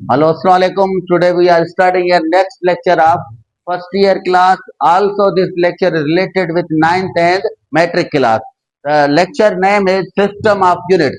Hello, Assalamu alaikum. Today we are starting our next lecture of first year class. Also, this lecture is related with ninth and metric class. The lecture name is System of Units.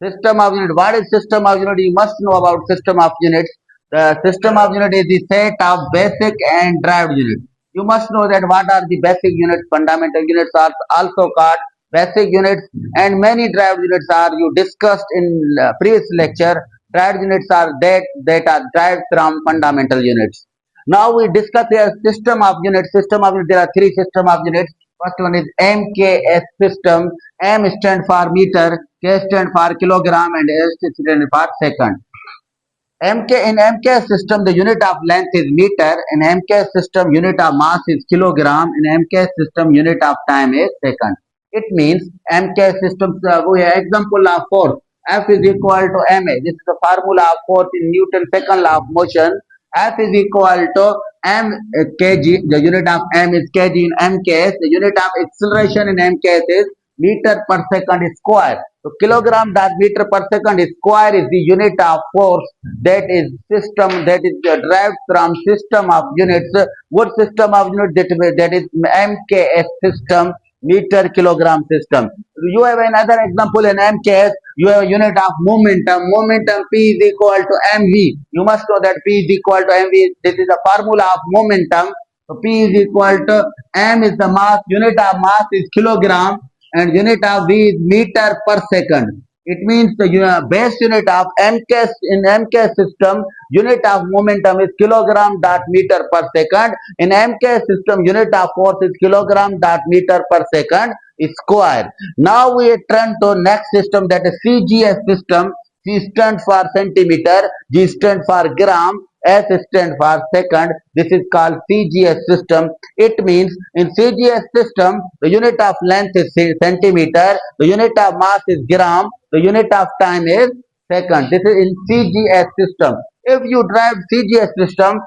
System of Unit. What is System of Unit? You must know about System of Units. The System of Unit is the set of basic and derived units. You must know that what are the basic units, fundamental units are also called basic units, and many derived units are you discussed in previous lecture. Derived units are that are derived from fundamental units. Now we discuss here system of units. System of units. There are three system of units. First one is MKS system. M stand for meter, K stand for kilogram, and S stand for second. MK in MK system, the unit of length is meter. In MK system, unit of mass is kilogram. In MK system, unit of time is second. It means MK system. We have example of force. F is equal to ma. This is the formula of force in Newton second law of motion. F is equal to m kg. The unit of m is kg in MKS. The unit of acceleration in MKS is meter per second square. So kilogram dot meter per second square is the unit of force that is system that is derived from system of units. What system of units that is MKS system, meter kilogram system. You have another example in MKS. You have a unit of momentum. Momentum P is equal to mv. You must know that P is equal to mv. This is the formula of momentum. So P is equal to m is the mass. Unit of mass is kilogram, and unit of V is meter per second. It means the base unit of MK in MK system, unit of momentum is kilogram dot meter per second. In MK system, unit of force is kilogram dot meter per second square. Now we turn to next system, that is CGS system. C stands for centimeter, G stands for gram, S stands for second. This is called CGS system. It means in CGS system, the unit of length is centimeter, the unit of mass is gram, the unit of time is second. This is in CGS system. If you drive CGS system,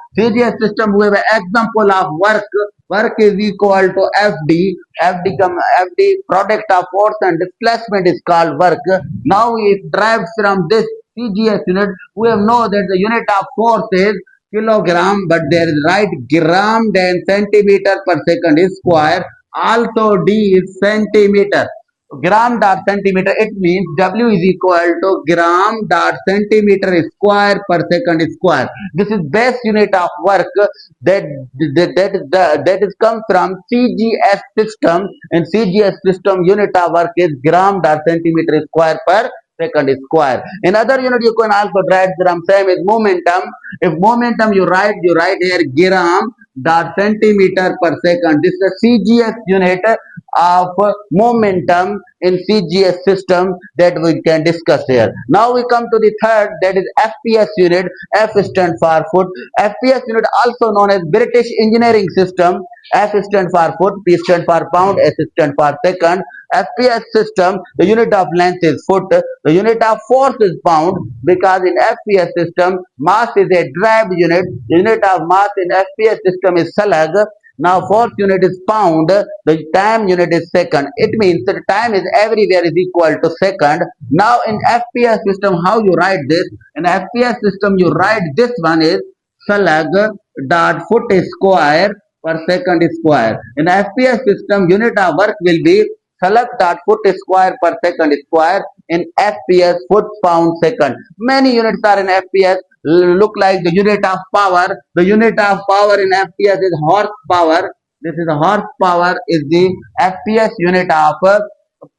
we have an example of work. Work is equal to FD. FD product of force and displacement is called work. Now it drives from this CGS unit. We have know that the unit of force is kilogram, but there is right gram then centimeter per second is square. Also D is centimeter. Gram dot centimeter, it means W is equal to gram dot centimeter square per second square. This is base unit of work that is come from CGS system. In CGS system, unit of work is gram dot centimeter square per second square. In other unit, you can also write gram. Same is momentum. If momentum you write here gram dot centimeter per second. This is the CGS unit of momentum in CGS system that we can discuss here. Now we come to the third, that is FPS unit. F stands for foot. FPS unit also known as British Engineering System. F stands for foot, P stands for pound, S stands for second. FPS system, the unit of length is foot, the unit of force is pound, because in FPS system, mass is a derived unit. The unit of mass in FPS system is slag. Now force unit is pound, the time unit is second. It means that time is everywhere is equal to second. Now in FPS system, how you write this? In FPS system, you write this one is slag dot foot square per second square. In FPS system, unit of work will be slag dot foot square per second square. In FPS, foot pound second. Many units are in FPS. Look like the unit of power. The unit of power in FPS is horsepower. This is the horsepower is the FPS unit of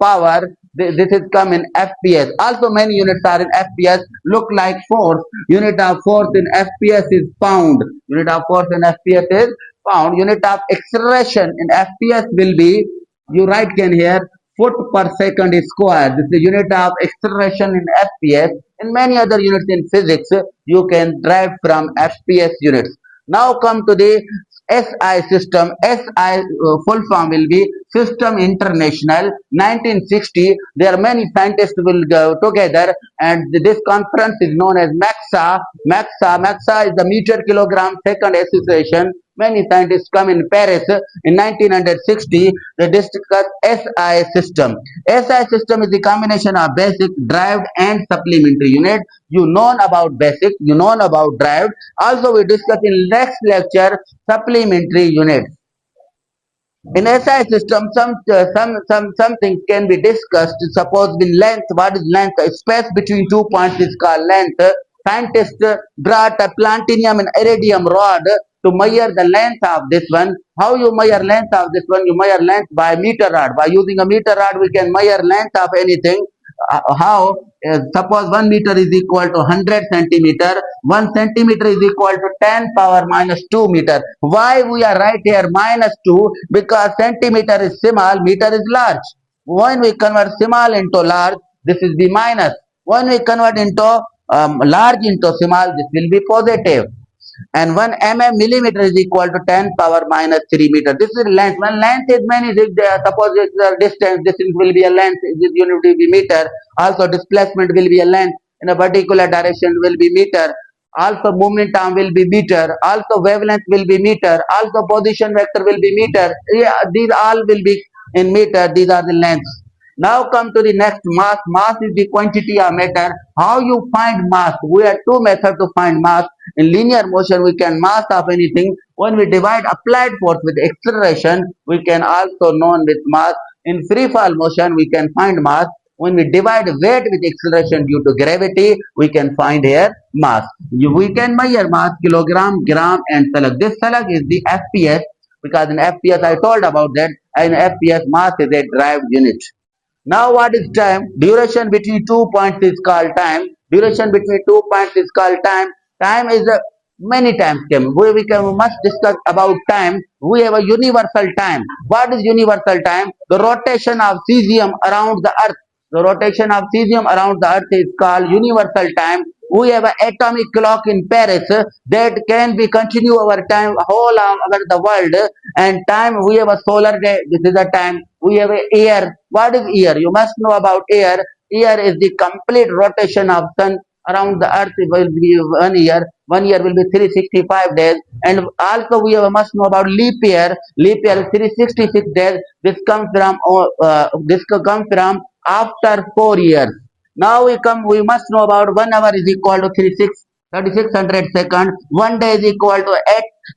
power. This is come in FPS. Also many units are in FPS. Look like force. Unit of force in FPS is pound. Unit of force in FPS is pound. Unit of acceleration in FPS will be, you write can here, foot per second square. This is the unit of acceleration in FPS. In many other units in physics, you can derive from FPS units. Now come to the SI system. SI full form will be System International. 1960, there are many scientists will go together, and this conference is known as MAXA. MAXA is the meter kilogram second association. Many scientists come in Paris in 1960. They discuss SI system. SI system is the combination of basic, derived, and supplementary unit. You know about basic, you know about drive. Also, we discuss in next lecture supplementary units. In SI system, some things can be discussed. Suppose in length, what is length? A space between 2 points is called length. Scientists brought a platinum and iridium rod to measure the length of this one. How you measure length of this one? You measure length by meter rod. By using a meter rod, we can measure length of anything. How? Suppose 1 meter is equal to 100 centimeter. 1 centimeter is equal to 10 power minus 2 meter. Why we are right here minus 2? Because centimeter is small, meter is large. When we convert small into large, this is the minus. When we convert into large into small, this will be positive. And 1 millimeter is equal to 10 power minus 3 meter. This is length. When length is many, suppose it's a distance will be a length, this unit will be meter. Also displacement will be a length in a particular direction will be meter. Also momentum will be meter. Also wavelength will be meter. Also position vector will be meter. Yeah, these all will be in meter. These are the lengths. Now come to the next mass. Mass is the quantity of matter. How you find mass? We have two methods to find mass. In linear motion, we can mass of anything. When we divide applied force with acceleration, we can also known with mass. In free fall motion, we can find mass. When we divide weight with acceleration due to gravity, we can find here mass. We can measure mass, kilogram, gram, and salak. This salak is the FPS because in FPS I told about that. In FPS, mass is a derived unit. Now what is time? Duration between 2 points is called time. Duration between 2 points is called time. Time is a many times came. We must discuss about time. We have a universal time. What is universal time? The rotation of cesium around the earth. The rotation of cesium around the earth is called universal time. We have an atomic clock in Paris that can be continue our time whole over the world. And time we have a solar day. This is a time. We have a year. What is year? You must know about year. Year is the complete rotation of sun around the earth will be 1 year. 1 year will be 365 days. And also we have, must know about leap year. Leap year is 366 days. This comes from after 4 years. Now we must know about 1 hour is equal to 3600 seconds. 1 day is equal to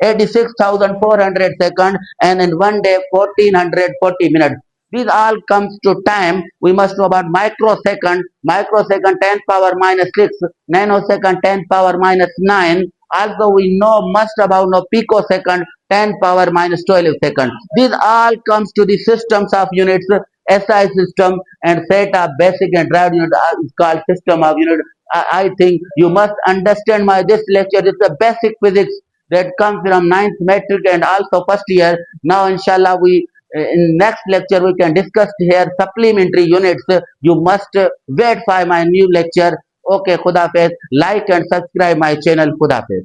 86,400 seconds, and in 1 day 1440 minutes. This all comes to time. We must know about microsecond. Microsecond 10 power minus 6. Nanosecond 10 power minus 9. Also we know must about no picosecond 10 power minus 12 seconds. This all comes to the systems of units. SI system and set of basic and derived unit is called system of unit. I think you must understand my this lecture. It's a basic physics that comes from ninth metric and also first year. Now inshallah we in next lecture we can discuss here supplementary units. You must wait for my new lecture. Okay, Khuda Hafiz. Like and subscribe my channel. Khuda Hafiz.